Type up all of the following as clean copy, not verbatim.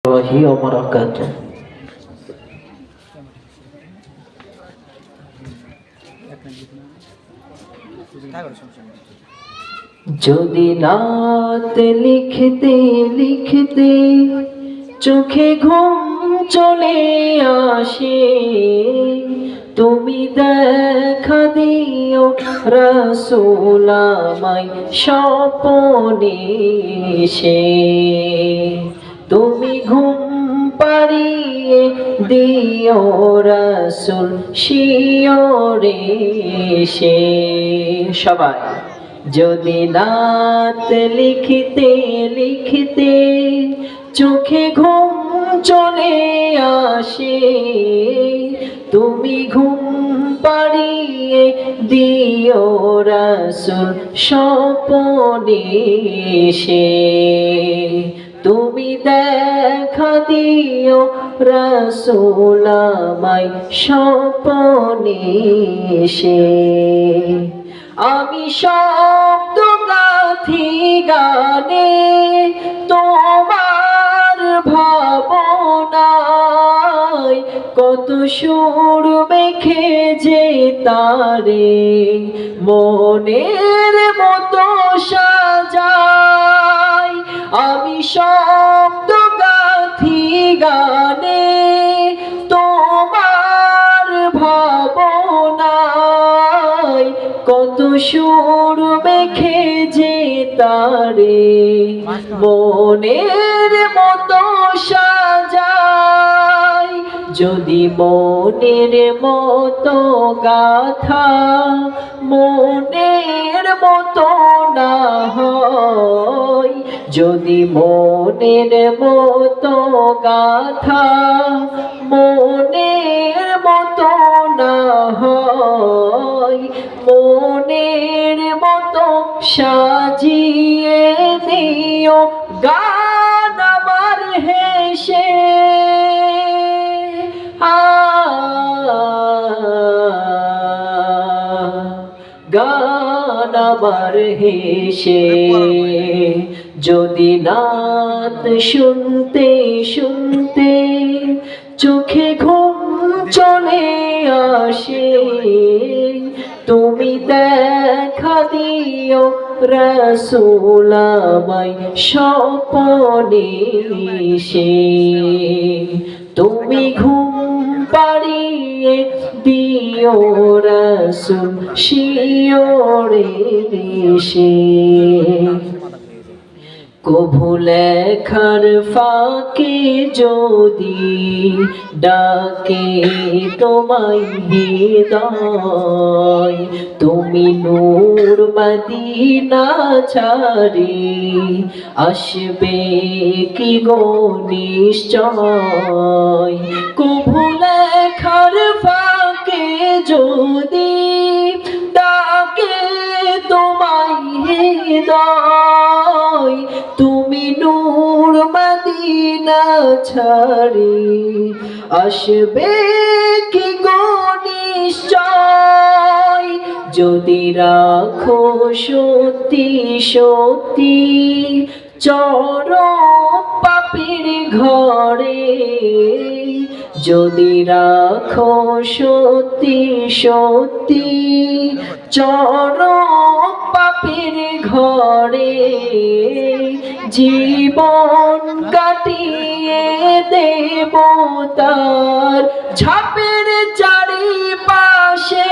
ওয়া যদি রাত লিখতে লিখতে চোখে ঘুম চলে আসে, তুমি দেখা দিও রাসূল আমায় স্বপ্নে এসে। তুমি ঘুম পাড়িয়ে দিও রাসূল শিয়রে এসে। সবাই যদি রাত লিখতে লিখতে চোখে ঘুম চলে আসে, তুমি ঘুম পাড়িয়ে দিও রাসূল স্বপ্নে এসে। তুমি দেখা দিও রাসূল আমায় স্বপ্নে এসে। আমি শব্দ গাথি গানে তোমার ভাবনায়, কত সুর মেখে যে তারে মনের মতো সাজাই। আমি শব্দ গাথি গানে তোমার ভাবনায়, কত সুর মেখে যে তারে মনের মতো সাজাই। যদি মনের মতো গাথা মনের মতো না হয়, যদি মনের মতো গাথা মনের মতো না হয়, মনের মতো সাজিয়ে দিও গান আমার হেসে। গান আমার হেসে। যদি রাত শুনতে শুনতে চোখে ঘুম চলে আসে, তুমি দেখা দিও রাসূল আমায় স্বপ্নে এসে। তুমি ঘুম পাড়িয়ে দিও রাসূল শিয়রে এসে। কভু লেখার ফাঁকে যদি ডাকে তোমায় হৃদয়, তুমি নূর মদিনা ছাড়ি আসবে কি গো নিশ্চয়। কভু লেখার ফাঁকে যদি ডাকে তোমায় হৃদয়, তুমি নূর মদিনা ছাড়ি আসবে কি গো নিশ্চয়। যদি রাখো সত্যি সত্যি চরম পাপীর ঘরে, যদি রাখো সত্যি সত্যি চরম পাপীর ঘরে, জীবন কাটিয়ে দেব তার ঝাপের চারিপাশে।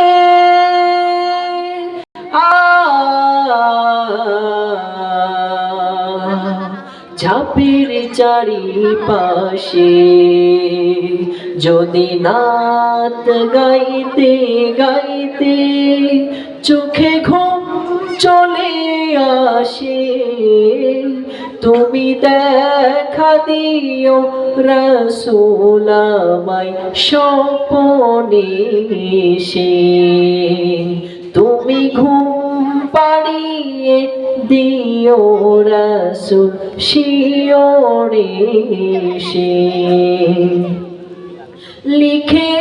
ঝাপের চারিপাশে যদি নাত গাইতে গাইতে চোখে ঘুম চলে আসে, তুমি দেখা দিও রাসূল আমায় স্বপ্নে এসে। তুমি ঘুম পাড়িয়ে দিও রাসূল শিয়রে এসে। লিখে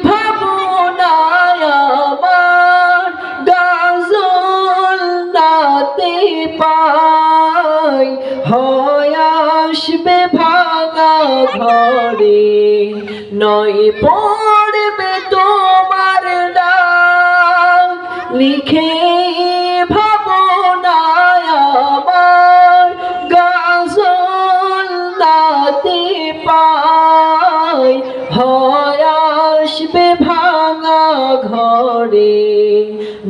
ভাবনায় আমার গাজল নাতে পাই, হয় আসবে ভাঙা ঘরে নয় পড়বে তোমার ডাক লিখে ভাবনায় আমার গাজল নাতে পাই হয় আসবে ভাঙা ঘরে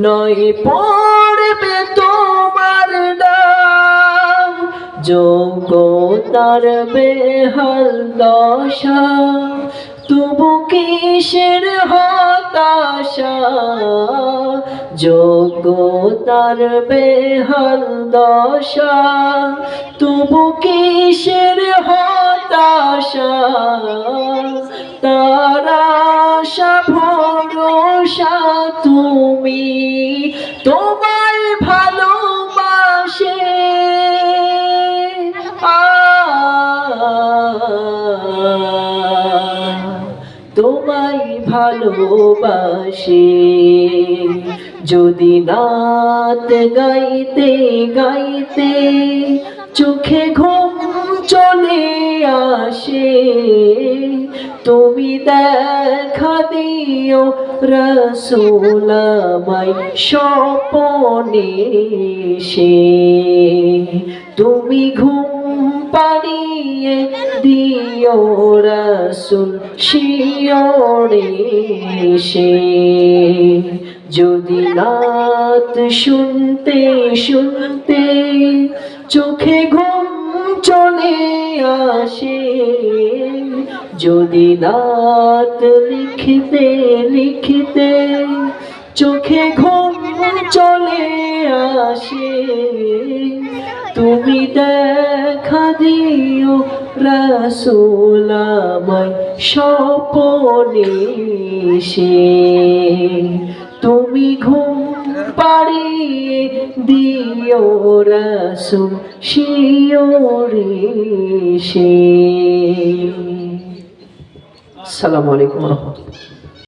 নয় পড়বে তোমার ডাক যোগ্যতার বেহাল দশা তবু কিসের হতাশা যোগ্যতার বেহাল দশা তবু কিসের হতাশা তার আশা ভরসা তুমি তোমায় ভালোবাসে তোমায় ভালোবাসে যদি নাত গাইতে গাইতে চোখে ঘুম চলে আসে তুমি দেখা দিও রাসূল আমায় স্বপনে সে তুমি ঘুম পাড়িয়ে দিও রাসূল শিয়রে সে যদি নাত শুনতে শুনতে চোখে ঘুম চলে আসে যদি নাত লিখতে লিখতে চোখে ঘুম চলে আসে তুমি দেখা দিও রাসূল আমায় স্বপনে সে তুমি ঘুম পাড়িয়ে দিও রাসূল শিয়রে সে। আসসালামু আলাইকুম ওয়া রাহমাতুল্লাহ।